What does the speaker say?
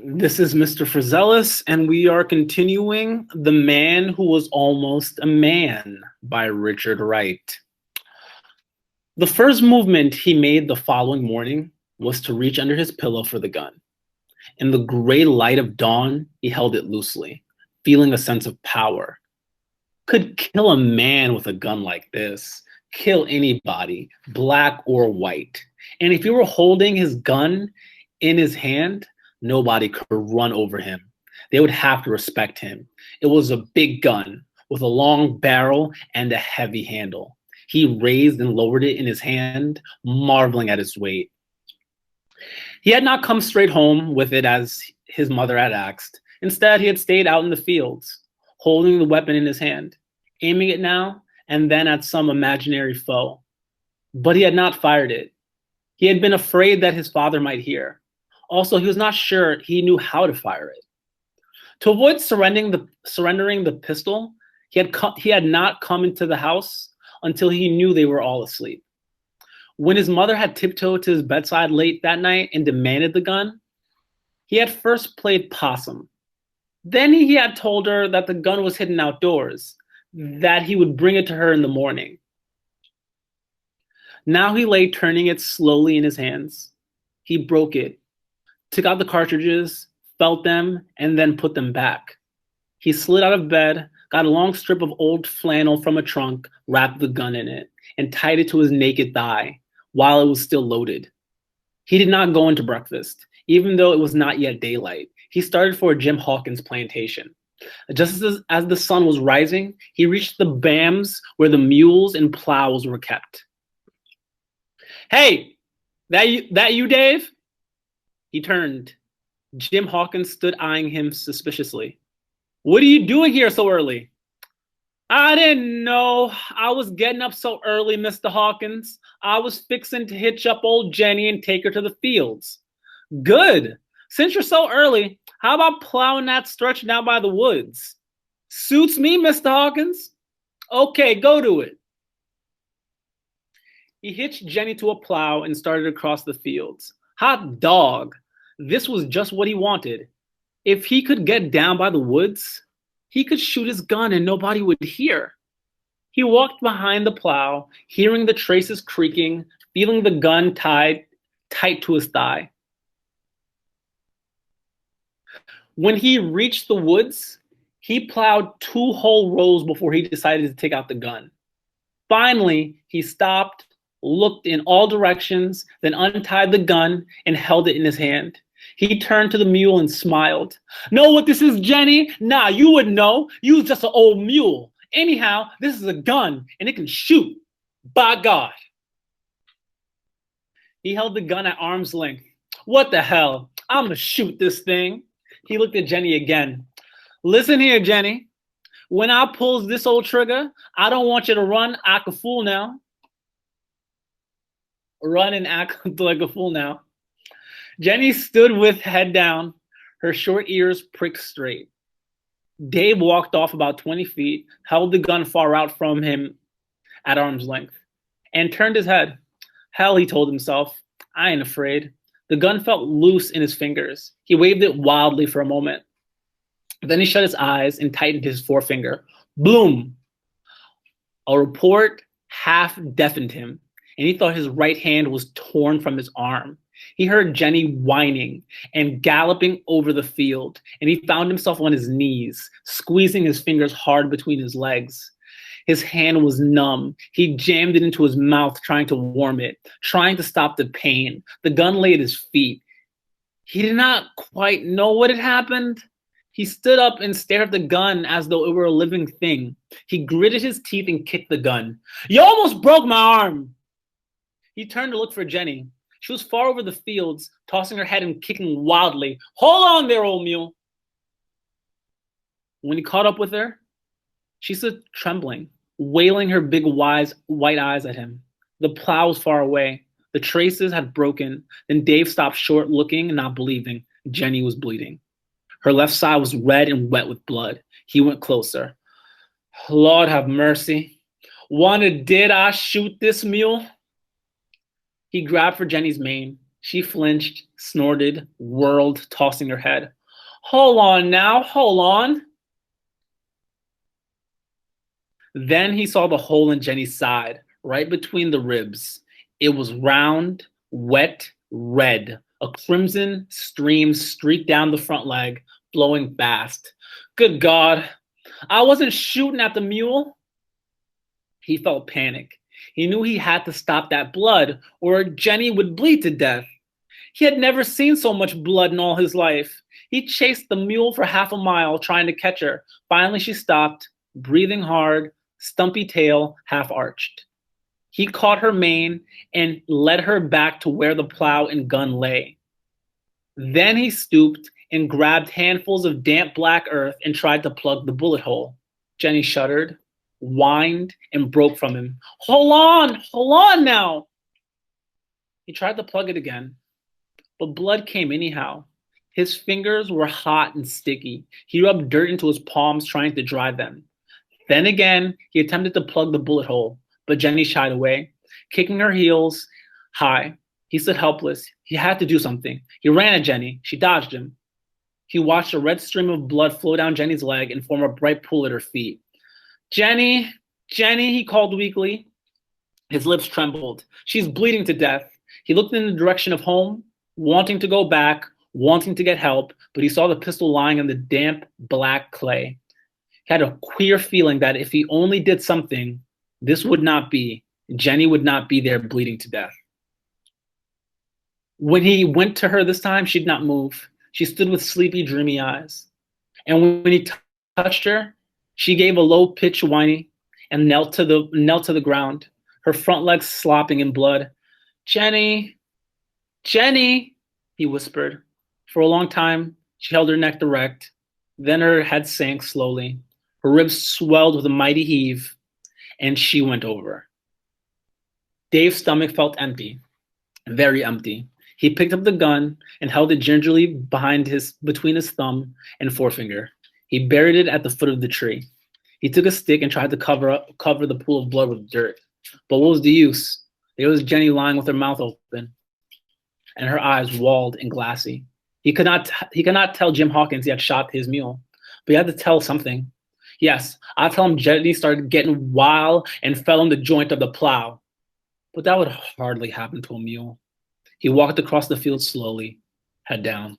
This is Mr. Frizelis, and we are continuing The Man Who Was Almost a Man by Richard Wright. The first movement he made the following morning was to reach under his pillow for the gun. In the gray light of dawn, he held it loosely, feeling a sense of power. Could kill a man with a gun like this, kill anybody, black or white. And if he were holding his gun in his hand, nobody could run over him. They would have to respect him. It was a big gun with a long barrel and a heavy handle. He raised and lowered it in his hand, marveling at its weight. He had not come straight home with it as his mother had asked. Instead, he had stayed out in the fields, holding the weapon in his hand, aiming it now and then at some imaginary foe. But he had not fired it. He had been afraid that his father might hear. Also, he was not sure he knew how to fire it. To avoid surrendering the pistol, he had not come into the house until he knew they were all asleep. When his mother had tiptoed to his bedside late that night and demanded the gun, he had first played possum. Then he had told her that the gun was hidden outdoors, that he would bring it to her in the morning. Now he lay turning it slowly in his hands. He broke it, took out the cartridges, felt them, and then put them back. He slid out of bed, got a long strip of old flannel from a trunk, wrapped the gun in it, and tied it to his naked thigh while it was still loaded. He did not go into breakfast, even though it was not yet daylight. He started for Jim Hawkins' plantation. Just as the sun was rising, he reached the bams where the mules and plows were kept. "Hey, that you, Dave?" He turned. Jim Hawkins stood eyeing him suspiciously. "What are you doing here so early?" "I didn't know I was getting up so early, Mr. Hawkins. I was fixing to hitch up old Jenny and take her to the fields." "Good. Since you're so early, how about plowing that stretch down by the woods?" "Suits me, Mr. Hawkins." "Okay, go to it." He hitched Jenny to a plow and started across the fields. Hot dog. This was just what he wanted. If he could get down by the woods, he could shoot his gun and nobody would hear. He walked behind the plow, hearing the traces creaking, feeling the gun tied tight to his thigh. When he reached the woods, he plowed 2 whole rows before he decided to take out the gun. Finally, he stopped, looked in all directions, then untied the gun and held it in his hand. He turned to the mule and smiled. "Know what this is, Jenny? Nah, you wouldn't know. You's just an old mule. Anyhow, this is a gun and it can shoot. By God." He held the gun at arm's length. "What the hell? I'm gonna shoot this thing." He looked at Jenny again. "Listen here, Jenny. When I pulls this old trigger, I don't want you to run act a fool now. Run and act like a fool now." Jenny stood with head down, her short ears pricked straight. Dave walked off about 20 feet, held the gun far out from him at arm's length, and turned his head. "Hell," he told himself, "I ain't afraid." The gun felt loose in his fingers. He waved it wildly for a moment. Then he shut his eyes and tightened his forefinger. Bloom! A report half deafened him, and he thought his right hand was torn from his arm. He heard Jenny whining and galloping over the field, and he found himself on his knees, squeezing his fingers hard between his legs. His hand was numb. He jammed it into his mouth, trying to warm it, trying to stop the pain. The gun lay at his feet. He did not quite know what had happened. He stood up and stared at the gun as though it were a living thing. He gritted his teeth and kicked the gun. "You almost broke my arm!" He turned to look for Jenny. She was far over the fields, tossing her head and kicking wildly. "Hold on there, old mule." When he caught up with her, she stood trembling, wailing her big white eyes at him. The plow was far away. The traces had broken. Then Dave stopped short, looking and not believing. Jenny was bleeding. Her left side was red and wet with blood. He went closer. "Lord have mercy. Wonder did I shoot this mule?" He grabbed for Jenny's mane. She flinched, snorted, whirled, tossing her head. Hold on now, hold on. Then he saw the hole in Jenny's side, right between the ribs. It was round, wet, red. A crimson stream streaked down the front leg, flowing fast. Good God, I wasn't shooting at the mule. He felt panic. He knew he had to stop that blood, or Jenny would bleed to death. He had never seen so much blood in all his life. He chased the mule for half a mile, trying to catch her. Finally, she stopped, breathing hard, stumpy tail half arched. He caught her mane and led her back to where the plow and gun lay. Then he stooped and grabbed handfuls of damp black earth and tried to plug the bullet hole. Jenny shuddered, whined, and broke from him. Hold on now. He tried to plug it again, but blood came anyhow. His fingers were hot and sticky. He rubbed dirt into his palms, trying to dry them. Then again, he attempted to plug the bullet hole, but Jenny shied away, kicking her heels high. He stood helpless. He had to do something. He ran at Jenny. She dodged him. He watched a red stream of blood flow down Jenny's leg and form a bright pool at her feet. Jenny, Jenny, he called weakly. His lips trembled. She's bleeding to death. He looked in the direction of home, wanting to go back, wanting to get help, but he saw the pistol lying in the damp, black clay. He had a queer feeling that if he only did something, Jenny would not be there bleeding to death. When he went to her this time, she did not move. She stood with sleepy, dreamy eyes. And when he touched her, she gave a low-pitched whiny and knelt to the ground, her front legs slopping in blood. Jenny, Jenny, he whispered. For a long time, she held her neck erect. Then her head sank slowly. Her ribs swelled with a mighty heave, and she went over. Dave's stomach felt empty, very empty. He picked up the gun and held it gingerly between his thumb and forefinger. He buried it at the foot of the tree. He took a stick and tried to cover the pool of blood with dirt. But what was the use? There was Jenny lying with her mouth open and her eyes walled and glassy. He could not tell Jim Hawkins he had shot his mule, but he had to tell something. Yes, I'd tell him Jenny started getting wild and fell on the joint of the plow. But that would hardly happen to a mule. He walked across the field slowly, head down.